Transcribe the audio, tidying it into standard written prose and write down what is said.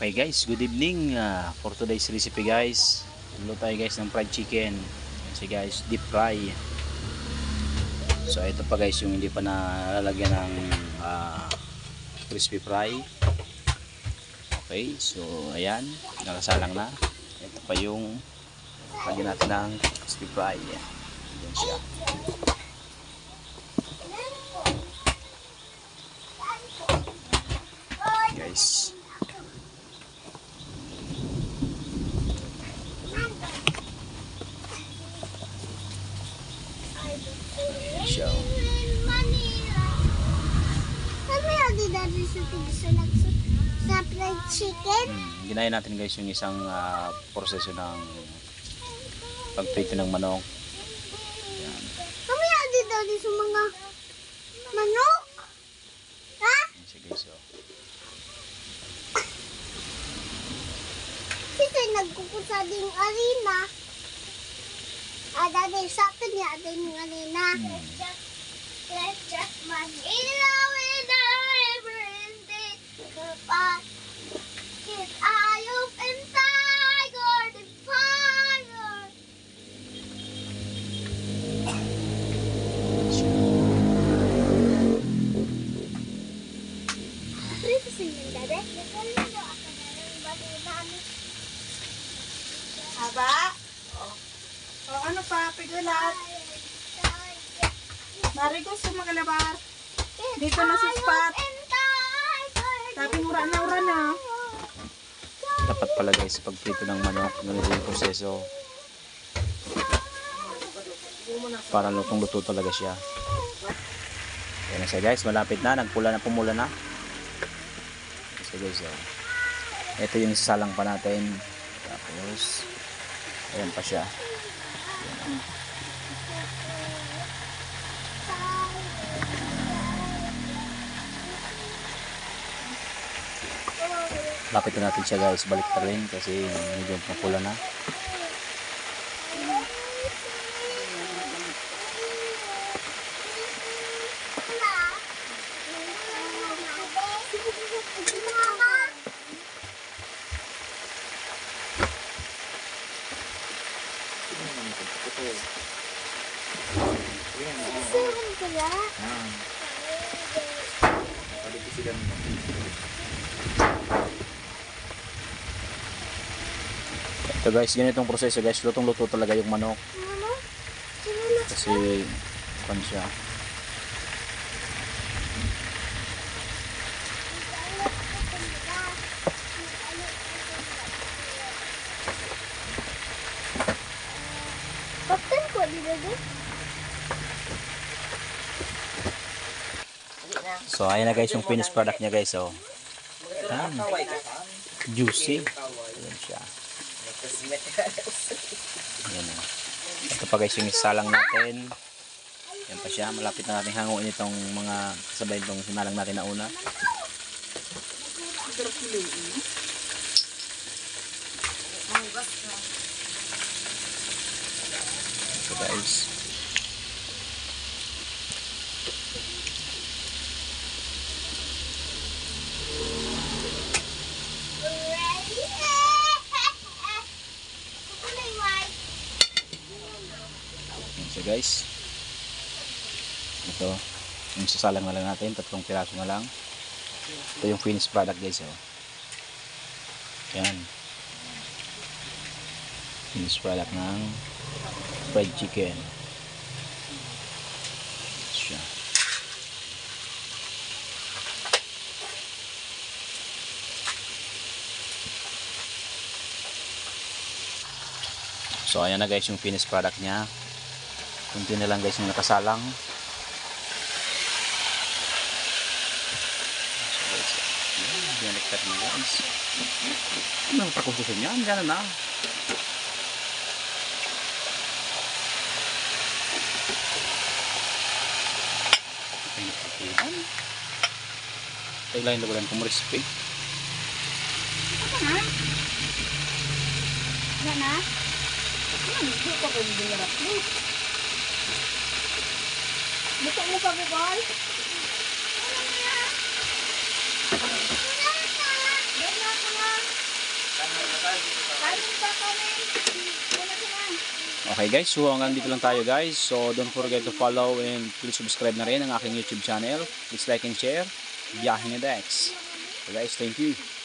Okay guys, good evening. For today's recipe guys, luto tayo guys ng fried chicken. Yan siya guys, deep fry. So ito pa guys yung hindi pa nalalagyan ng crispy fry. Okay, so ayan, nakasalang na. Ito pa yung lagyan natin ng crispy fry. Yan siya. Guys. Siya. Sa fried chicken. Ginaya natin guys yung isang proseso ng pagprito ng manok. Yan. Kami adi dali sa mga manok. Ha? Yan siya guys. Oh. Kasi nagkukusa ding arena. Ada din sa atin niya ding arena. Let's just Manila with everything. Kapag kid ayop and tiger the fire. Ano sa sinyo, Dade? Haba? O ano pa? Pigulat? Marigo sa mga labar. Dito na sa spot. Tapi mura na. Dapat pala guys pagprito ng manok, ganito yung proseso. Para lutong-luto talaga siya. Yan na siya guys, malapit na, pumula na. So guys, ito yung sasalang pa natin. Tapos ayan pa siya. Ayan. Lapit na natin siya guys, balik na rin kasi medyo pupula na. Ito guys, ganitong proseso guys, lutong-luto talaga yung manok. Kasi pan siya. Kapten ko di Dade. So ayan na guys yung finished product niya guys. Oh. Ayan. Juicy. Ayan siya. Ayan na. Ito pa guys yung isalang natin. Ayan pa siya. Malapit na natin hanguin itong mga kasabay itong sinalang natin na una. So guys. So guys, ito yung sasalang na lang natin, 3 piraso na lang. Ito yung finished product guys. Yan, finished product ng fried chicken. Siya. So ayan na guys yung finished product nya. Kunti na lang guys yung nakasalang. So guys, yan nagkat na guys. Anong pakususun yan? Diyan na. Tayo lang yung labalan kung recipe. Wala na? Hindi ko pwede dinarap mo. Buka mo pa, Bebal? Ano na? Ano na? Kanin pa kami. Wala ka na. Okay guys, so hanggang dito lang tayo guys. So don't forget to follow and please subscribe na rin ang aking YouTube channel. Please like and share. Biyahe ni Dex. So guys, thank you.